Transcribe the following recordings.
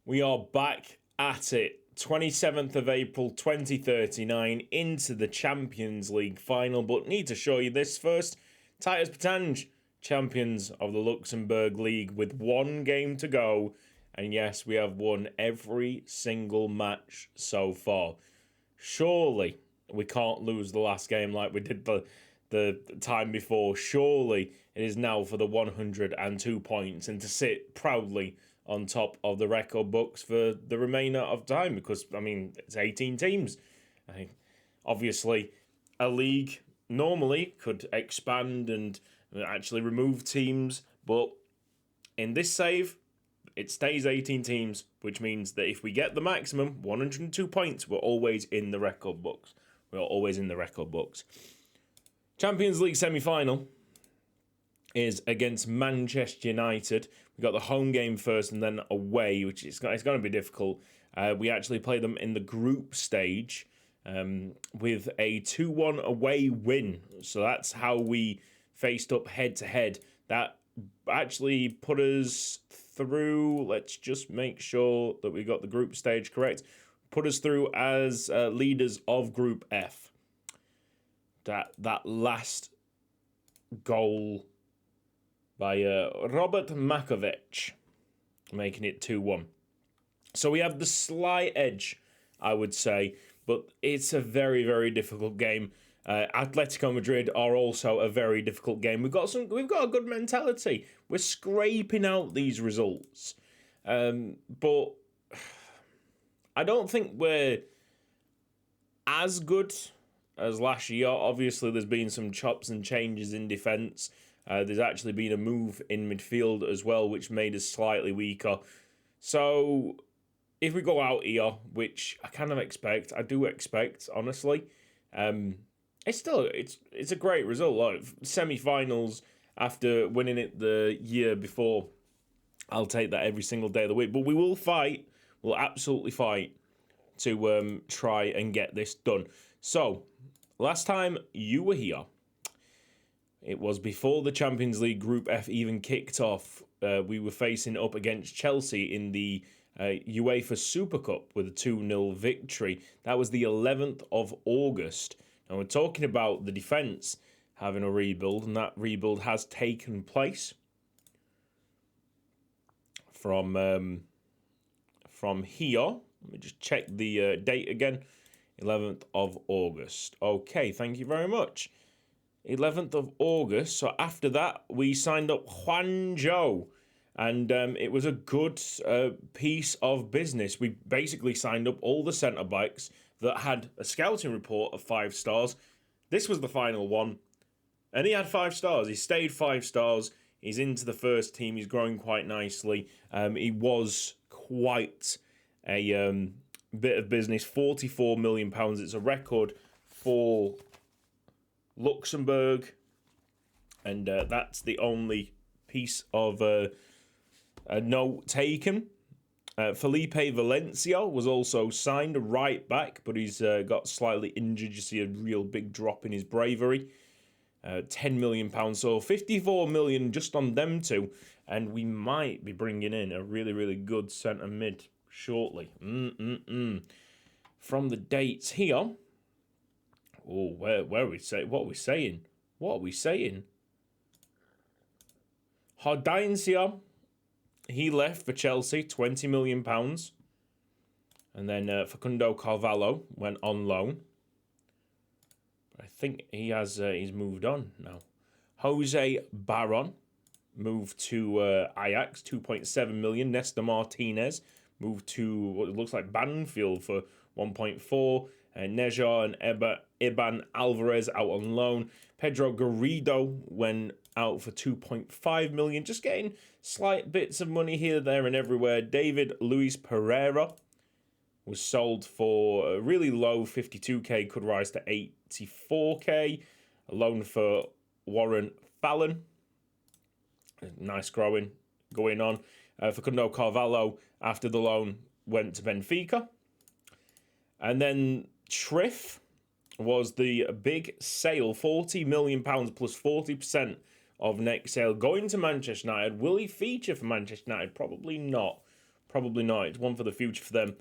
We are back at it. 27th of April 2039 into the Champions League final, but need to show you this first. Titus Pétange, champions of the Luxembourg League with one game to go. And yes, we have won every single match so far. Surely we can't lose the last game like we did the time before. Surely it is now for the 102 points and to sit proudly on top of the record books for the remainder of time, because, I mean, it's 18 teams. I think, obviously, a league normally could expand and actually remove teams, but in this save, it stays 18 teams, which means that if we get the maximum, 102 points, we're always in the record books. We're always in the record books. Champions League semi-final is against Manchester United. We got the home game first and then away, which it's going to be difficult. We actually play them in the group stage with a 2-1 away win. So that's how we faced up head-to-head. That actually put us through. Let's just make sure that we got the group stage correct. Put us through as leaders of Group F. That last goal by Robert Makovic, making it 2-1. So we have the slight edge, I would say, but it's a very, very difficult game. Atletico Madrid are also a very difficult game. We've got a good mentality. We're scraping out these results, but I don't think we're as good as last year. Obviously, there's been some chops and changes in defence. There's actually been a move in midfield as well, which made us slightly weaker. So if we go out here, which I kind of expect, I do expect, honestly, it's a great result. Like semi-finals after winning it the year before, I'll take that every single day of the week. But we will fight. We'll absolutely fight to try and get this done. So last time you were here, it was before the Champions League Group F even kicked off. We were facing up against Chelsea in the UEFA Super Cup with a 2-0 victory. That was the 11th of August. Now we're talking about the defence having a rebuild, and that rebuild has taken place from here. Let me just check the date again. 11th of August. Okay, thank you very much. 11th of August. So after that, we signed up Juanjo. And it was a good piece of business. We basically signed up all the centre-backs that had a scouting report of 5 stars. This was the final one. And he had 5 stars. He stayed 5 stars. He's into the first team. He's growing quite nicely. He was quite a bit of business. £44 million. It's a record for Luxembourg. And that's the only piece of a note taken. Felipe Valencia was also signed, a right back, but he's got slightly injured. You see a real big drop in his bravery. £10 million, so £54 million just on them two, and we might be bringing in a really, really good centre mid shortly. From the dates here, where are we saying? What are we saying? What are we saying? Hardaincia, he left for Chelsea, £20 million. And then Facundo Carvalho went on loan. But I think he's moved on now. Jose Barron moved to Ajax, 2.7 million. Nesta Martinez moved to what it looks like Banfield for 1.4. Nejar and Iban Alvarez out on loan. Pedro Garrido went out for 2.5 million. Just getting slight bits of money here, there, and everywhere. David Luis Pereira was sold for a really low 52k, could rise to 84k. A loan for Warren Fallon. Nice going on. Facundo Carvalho, after the loan, went to Benfica. And then Triff was the big sale, £40 million plus 40% of next sale, going to Manchester United. Will he feature for Manchester United? Probably not. Probably not. It's one for the future for them.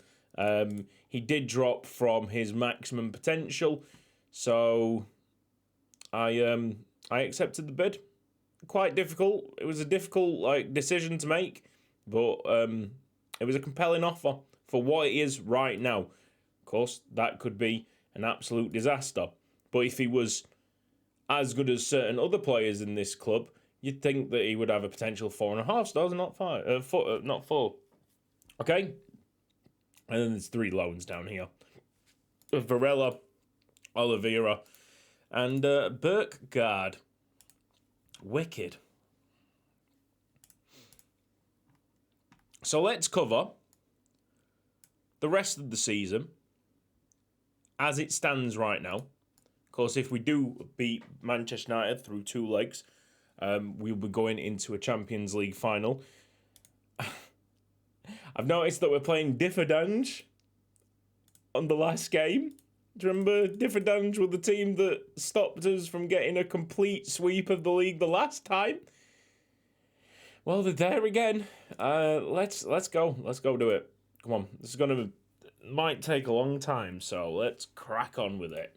He did drop from his maximum potential, so I accepted the bid. Quite difficult. It was a difficult decision to make, but it was a compelling offer for what it is right now. Of course, that could be an absolute disaster. But if he was as good as certain other players in this club, you'd think that he would have a potential 4.5 stars and not 5. Not 4. Okay? And then there's 3 loans down here. Varela, Oliveira, and Berkgaard. Wicked. So let's cover the rest of the season as it stands right now. Of course, if we do beat Manchester United through 2 legs, we'll be going into a Champions League final. I've noticed that we're playing Pétange on the last game. Do you remember Pétange with the team that stopped us from getting a complete sweep of the league the last time? Well, they're there again. Let's go. Let's go do it. Come on. This is might take a long time, so let's crack on with it.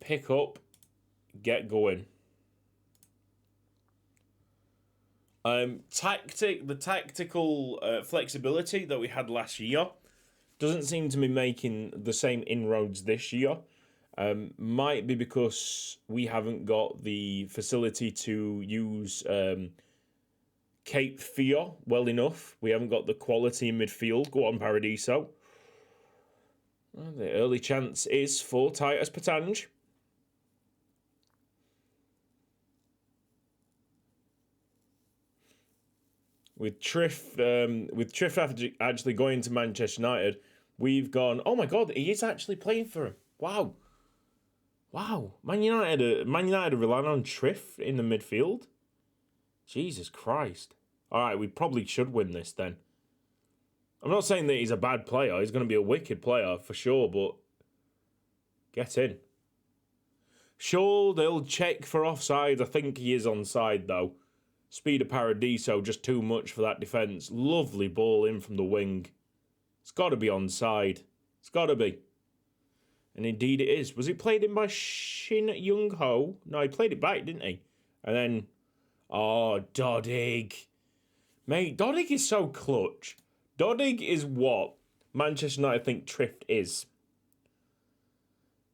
Pick up, get going. The tactical flexibility that we had last year doesn't seem to be making the same inroads this year. Might be because we haven't got the facility to use Cape Fear well enough. We haven't got the quality in midfield. Go on, Paradiso. Well, the early chance is for Titus Pétange. With Triff actually going to Manchester United, we've gone, oh my God, he is actually playing for him. Wow. Man United are relying on Triff in the midfield. Jesus Christ. All right, we probably should win this then. I'm not saying that he's a bad player. He's going to be a wicked player for sure, but get in. Sure, they'll check for offside. I think he is onside, though. Speed of Paradiso, just too much for that defence. Lovely ball in from the wing. It's got to be onside. It's got to be. And indeed it is. Was it played in by Shin Young Ho? No, he played it back, didn't he? And then, Dodig. Mate, Dodig is so clutch. Dodig is what Manchester United think Trift is.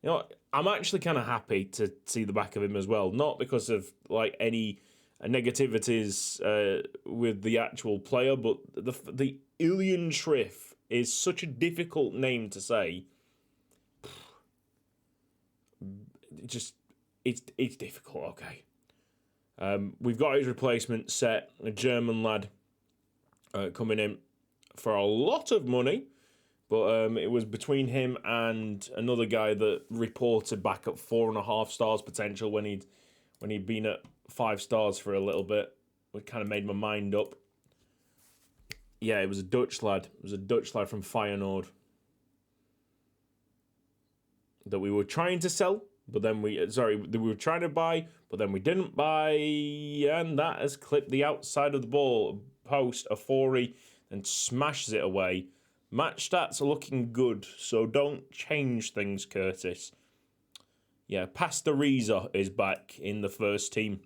You know, I'm actually kind of happy to see the back of him as well. Not because of any negativities with the actual player, but the Ilian Triff is such a difficult name to say. It's difficult. Okay, we've got his replacement set, a German lad coming in for a lot of money, but it was between him and another guy that reported back at 4.5 stars potential when he'd been at 5 stars for a little bit. I kind of made my mind up. Yeah, it was a Dutch lad. It was a Dutch lad from Feyenoord that we were trying to sell, but then we were trying to buy, but then we didn't buy, and that has clipped the outside of the ball post. Afori and smashes it away. Match stats are looking good, so don't change things, Curtis. Yeah, Pastoriza is back in the first team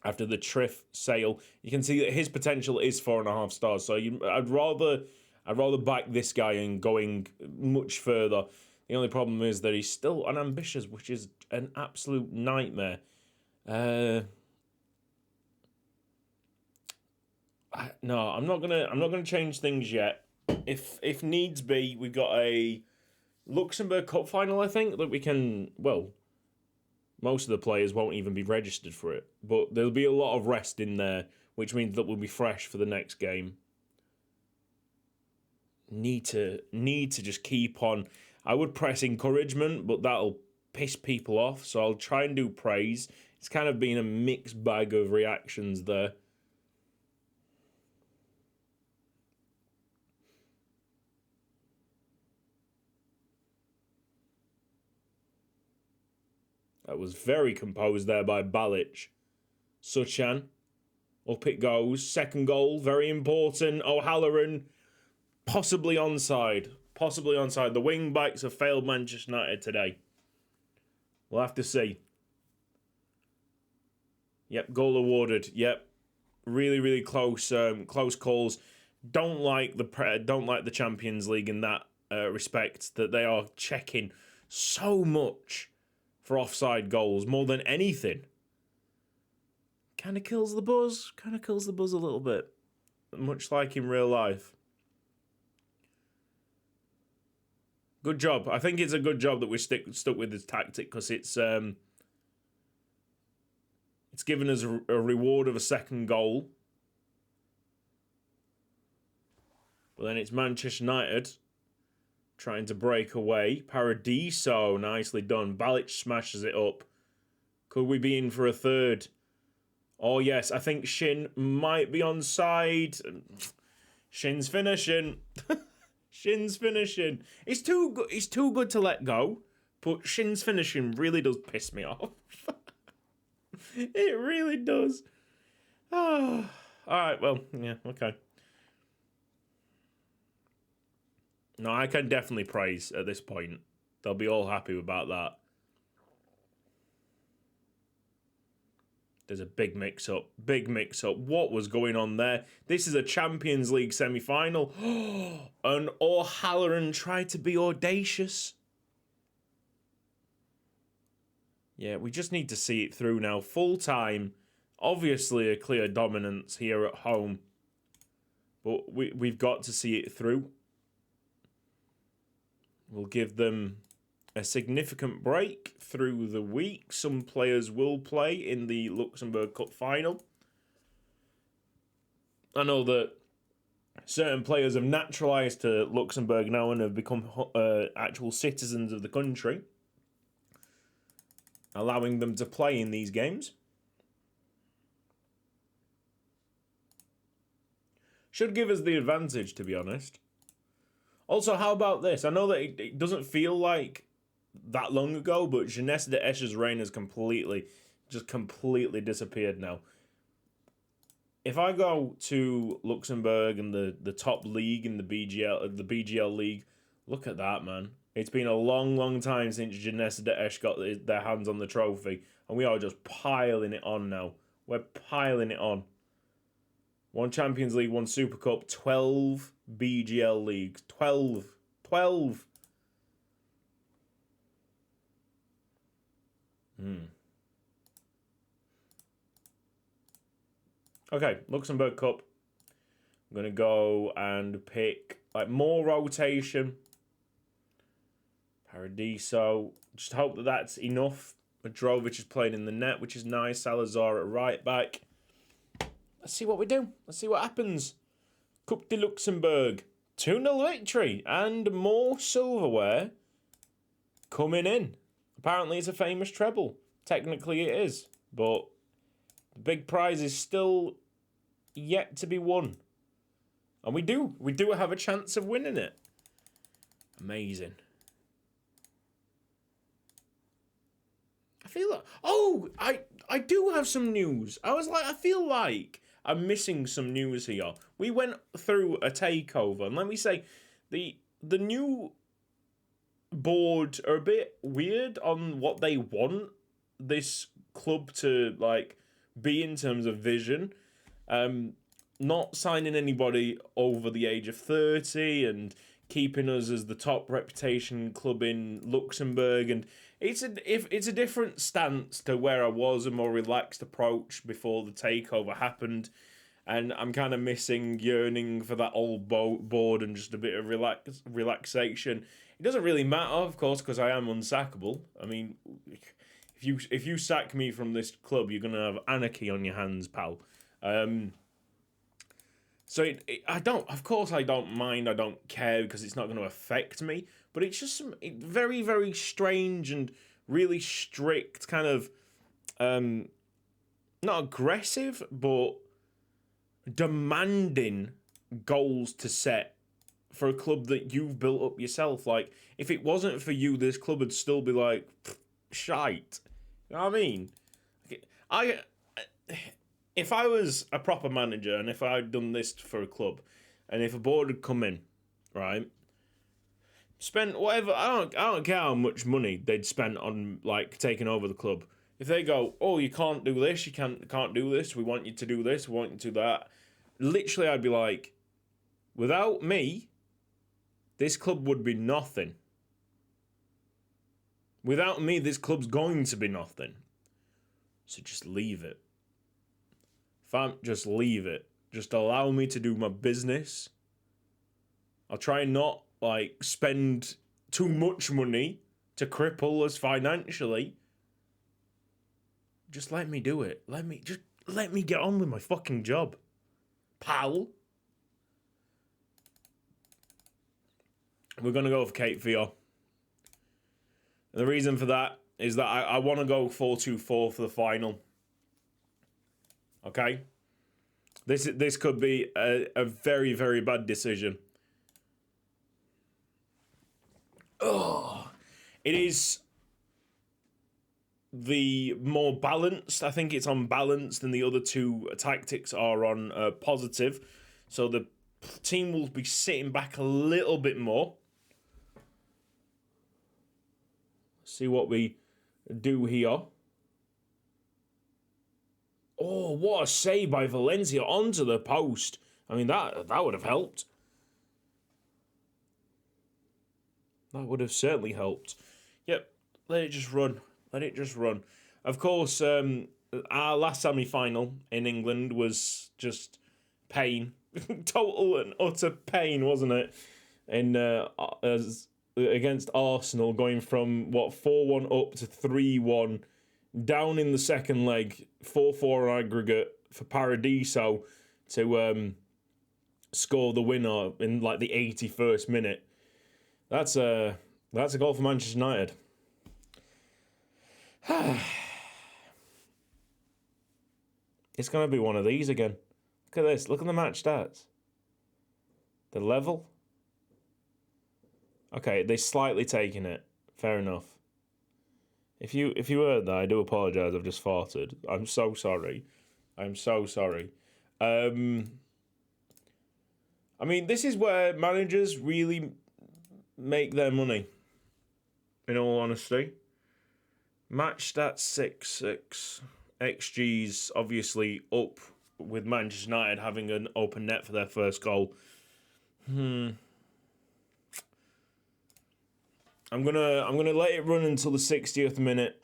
after the Triff sale. You can see that his potential is 4.5 stars. So I'd rather back this guy and going much further. The only problem is that he's still unambitious, which is an absolute nightmare. No, I'm not gonna change things yet. If needs be, we've got a Luxembourg Cup final, I think, that we can, most of the players won't even be registered for it, but there'll be a lot of rest in there, which means that we'll be fresh for the next game. Need to just keep on. I would press encouragement, but that'll piss people off, so I'll try and do praise. It's kind of been a mixed bag of reactions there. That was very composed there by Balic. Suchan. Up it goes. Second goal, very important. O'Halloran, possibly onside. Possibly onside. The wing backs have failed Manchester United today. We'll have to see. Yep, goal awarded. Yep, really, really close. Close calls. Don't like the Champions League in that respect. That they are checking so much for offside goals more than anything. Kind of kills the buzz. Kind of kills the buzz a little bit, much like in real life. Good job. I think it's a good job that we stuck with this tactic because it's given us a reward of a second goal. But then it's Manchester United trying to break away. Paradiso, nicely done. Balic smashes it up. Could we be in for a third? Oh yes, I think Shin might be onside. Shin's finishing. Shin's finishing. It's too good. It's too good to let go. But Shin's finishing really does piss me off. It really does. Oh. All right. Well, yeah. Okay. No, I can definitely praise at this point. They'll be all happy about that. There's a big mix-up. Big mix-up. What was going on there? This is a Champions League semi-final. And O'Halloran tried to be audacious. Yeah, we just need to see it through now. Full time. Obviously a clear dominance here at home. But we've got to see it through. We'll give them a significant break through the week. Some players will play in the Luxembourg Cup final. I know that certain players have naturalised to Luxembourg now and have become actual citizens of the country, allowing them to play in these games. Should give us the advantage, to be honest. Also, how about this? I know that it doesn't feel like that long ago, but Jeunesse de Esch's reign has completely disappeared now. If I go to Luxembourg and the top league in the BGL league, look at that, man. It's been a long, long time since Jeunesse de Esch got their hands on the trophy, and we are just piling it on now. We're piling it on. 1 Champions League, 1 Super Cup, 12 BGL leagues. 12. Okay, Luxembourg Cup. I'm going to go and pick like more rotation. Paradiso. Just hope that that's enough. Madrovic is playing in the net, which is nice. Salazar at right back. Let's see what we do. Let's see what happens. Coupe de Luxembourg. 2-0 victory. And more silverware coming in. Apparently it's a famous treble. Technically it is. But the big prize is still yet to be won. And we do. We do have a chance of winning it. Amazing. I feel like... Oh! I do have some news. I feel like I'm missing some news here. We went through a takeover. And let me say, the new board are a bit weird on what they want this club to like be in terms of vision. Not signing anybody over the age of 30 and keeping us as the top reputation club in Luxembourg, and it's a different stance to where I was, a more relaxed approach before the takeover happened, and I'm kind of missing, yearning for that old board and just a bit of relaxation. It doesn't really matter, of course, because I am unsackable. I mean, if you sack me from this club, you're gonna have anarchy on your hands, pal. So I don't mind, I don't care because it's not going to affect me, but it's just some very, very strange and really strict kind of, not aggressive, but demanding goals to set for a club that you've built up yourself. Like, if it wasn't for you, this club would still be like, shite. You know what I mean? if I was a proper manager and if I'd done this for a club, and if a board had come in, right, spent whatever, I don't care how much money they'd spent on like taking over the club. If they go, oh, you can't do this, you can't do this, we want you to do this, we want you to do that. Literally, I'd be like, without me, this club would be nothing. Without me, this club's going to be nothing. So just leave it. Fam, just leave it. Just allow me to do my business. I'll try and not like spend too much money to cripple us financially. Just let me do it. Let me get on with my fucking job, pal. We're gonna go for Cape Fear. The reason for that is that I want to go 4-2-4 for the final. Okay? This could be a very, very bad decision. Oh, it is the more balanced. I think it's on balance than the other two tactics are on positive. So the team will be sitting back a little bit more. See what we do here. Oh, what a save by Valencia onto the post. I mean, that would have helped. That would have certainly helped. Yep, let it just run. Let it just run. Of course, our last semi-final in England was just pain. Total and utter pain, wasn't it? Against Arsenal, going from, 4-1 up to 3-1, down in the second leg, 4-4 aggregate for Paradiso to score the winner in, like, the 81st minute. That's a goal for Manchester United. It's going to be one of these again. Look at this. Look at the match stats. The level. Okay, they're slightly taking it. Fair enough. If you heard that, I do apologise. I've just farted. I'm so sorry. I'm so sorry. I mean, this is where managers really make their money. In all honesty. Match stats 6-6. XG's obviously up with Manchester United having an open net for their first goal. I'm gonna let it run until the 60th minute.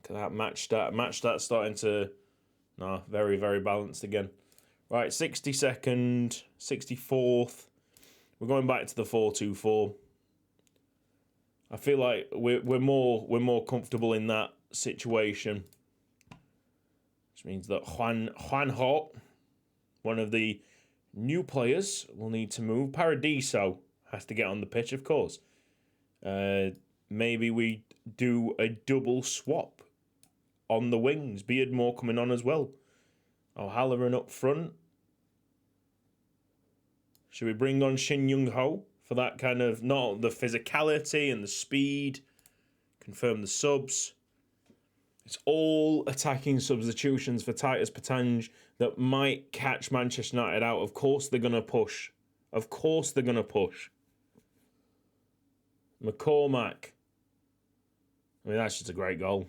Look at that match stat. Match stat starting to very, very balanced again. Right, 62nd, 64th. We're going back to the 4-2-4. I feel like we're more comfortable in that situation. Which means that Juanjo, one of the new players, will need to move. Paradiso has to get on the pitch, of course. Maybe we do a double swap on the wings. Beardmore coming on as well. O'Halloran up front. Should we bring on Shin Young-ho for that kind of, not the physicality and the speed? Confirm the subs. It's all attacking substitutions for Titus Pétange that might catch Manchester United out. Of course they're going to push. Of course they're going to push. McCormack. I mean, that's just a great goal.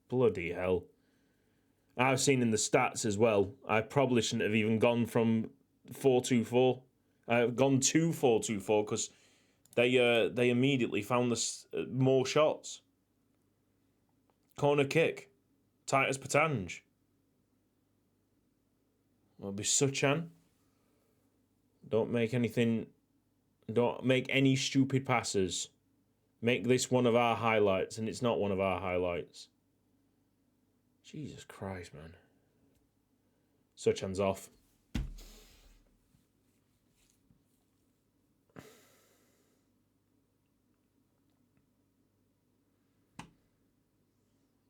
Bloody hell. I've seen in the stats as well, I probably shouldn't have even gone from 4-2-4. I've gone to 4-2-4 because they immediately found more shots. Corner kick. Titus Pétange. Will be Suchan. Don't make any stupid passes. Make this one of our highlights, and it's not one of our highlights. Jesus Christ, man. Suchan's off.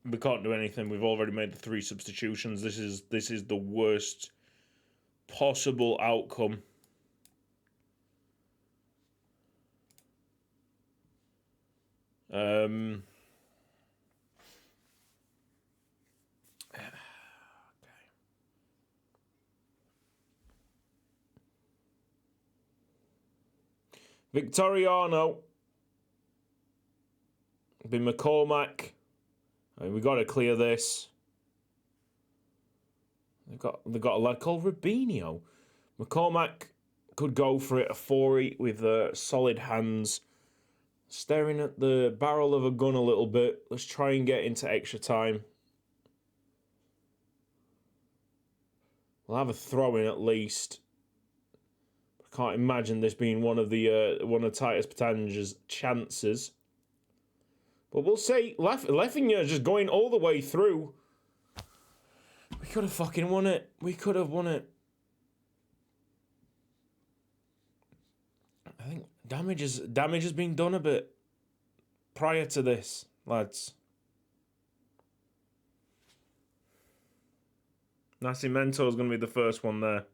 We can't do anything. We've already made the 3 substitutions. This is the worst possible outcome. Um, Victoriano. Be McCormack. We got to clear this. They've got a lad called Rubinho. McCormack could go for it, a 4-8 with solid hands. Staring at the barrel of a gun a little bit. Let's try and get into extra time. We'll have a throw in at least. I can't imagine this being one of Titus Pétange's chances. But we'll see. Leffinger just going all the way through. We could have fucking won it. We could have won it. I think damage has been done a bit prior to this, lads. Nascimento is going to be the first one there.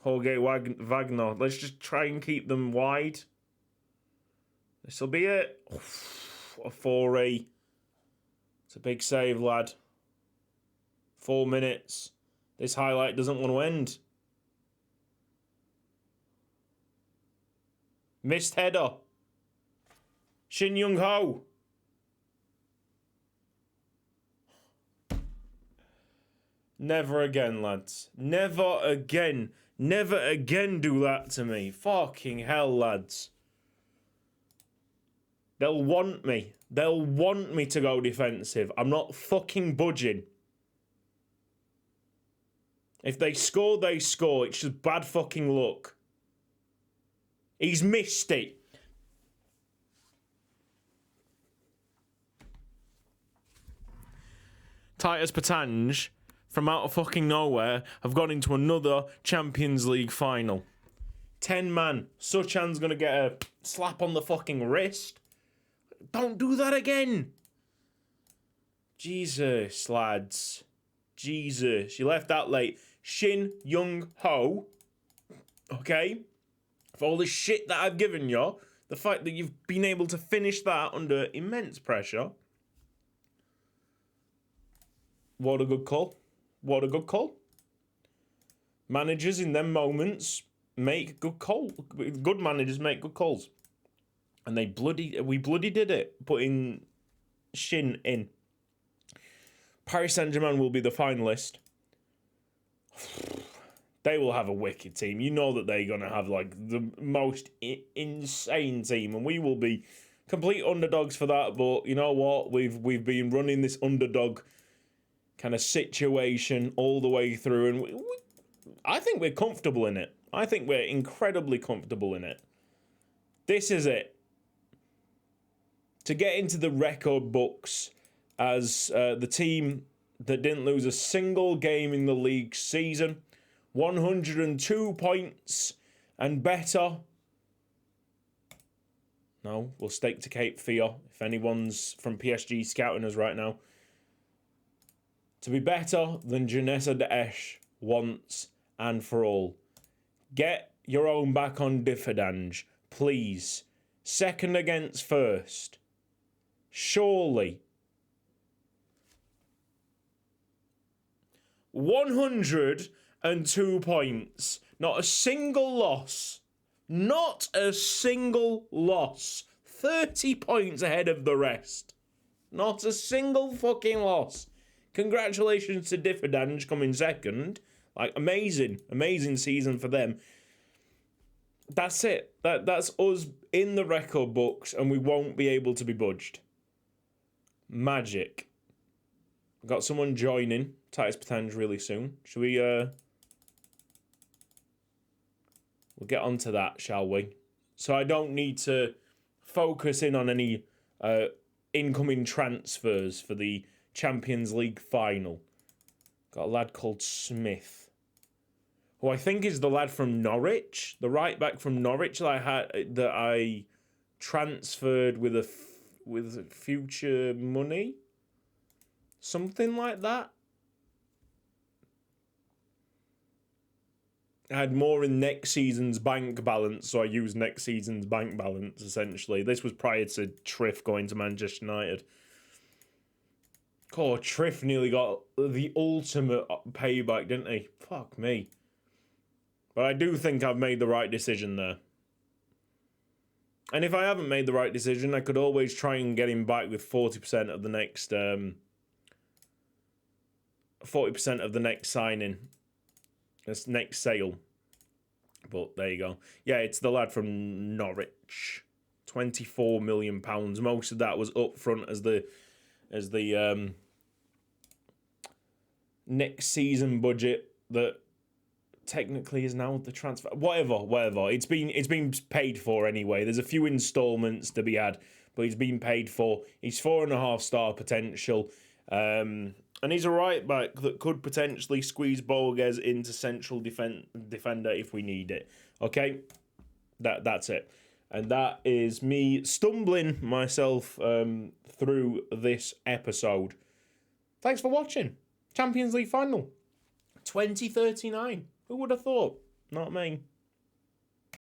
Jorge Wagner. Let's just try and keep them wide. This will be it. A 4-8. It's a big save, lad. 4 minutes. This highlight doesn't want to end. Missed header. Shin Young-ho. Never again, lads. Never again. Never again do that to me. Fucking hell, lads. They'll want me. They'll want me to go defensive. I'm not fucking budging. If they score, they score. It's just bad fucking luck. He's missed it. Titus Pétange, from out of fucking nowhere, have gone into another Champions League final. 10-man. Suchan's going to get a slap on the fucking wrist. Don't do that again. Jesus, lads. Jesus. You left that late. Shin Young-ho. Okay? For all the shit that I've given you, the fact that you've been able to finish that under immense pressure. What a good call. What a good call. Managers in them moments make good calls. Good managers make good calls. And we bloody did it, putting Shin in. Paris Saint-Germain will be the finalist. They will have a wicked team. You know that they're going to have like the most insane team, and we will be complete underdogs for that. But you know what? We've been running this underdog kind of situation all the way through, and I think we're comfortable in it. I think we're incredibly comfortable in it. This is it. To get into the record books as the team that didn't lose a single game in the league season. 102 points and better. No, we'll stake to Cape Fear if anyone's from PSG scouting us right now. To be better than Janessa Daesh once and for all. Get your own back on Pétange, please. Second against first. Surely. 102 points. Not a single loss. Not a single loss. 30 points ahead of the rest. Not a single fucking loss. Congratulations to Pétange coming second. Like, amazing. Amazing season for them. That's it. That's us in the record books, and we won't be able to be budged. Magic. Got someone joining Titus Pétange really soon. Should we, we'll get onto that, shall we? So I don't need to focus in on any incoming transfers for the Champions League final. Got a lad called Smith, who I think is the lad from Norwich, the right back from Norwich that I transferred with future money, something like that. I had more in next season's bank balance, so I used next season's bank balance, essentially. This was prior to Triff going to Manchester United. Oh, Triff nearly got the ultimate payback, didn't he? Fuck me. But I do think I've made the right decision there. And if I haven't made the right decision, I could always try and get him back with 40% of the next 40% of the next signing. This next sale. But there you go. Yeah, it's the lad from Norwich. £24 million. Most of that was up front as the next season budget that technically is now the transfer. Whatever. It's been paid for anyway. There's a few installments to be had, but he's been paid for. He's 4.5-star potential. And he's a right back that could potentially squeeze Borges into central defender if we need it. Okay? That's it. And that is me stumbling myself through this episode. Thanks for watching. Champions League final. 2039. Who would have thought? Not me.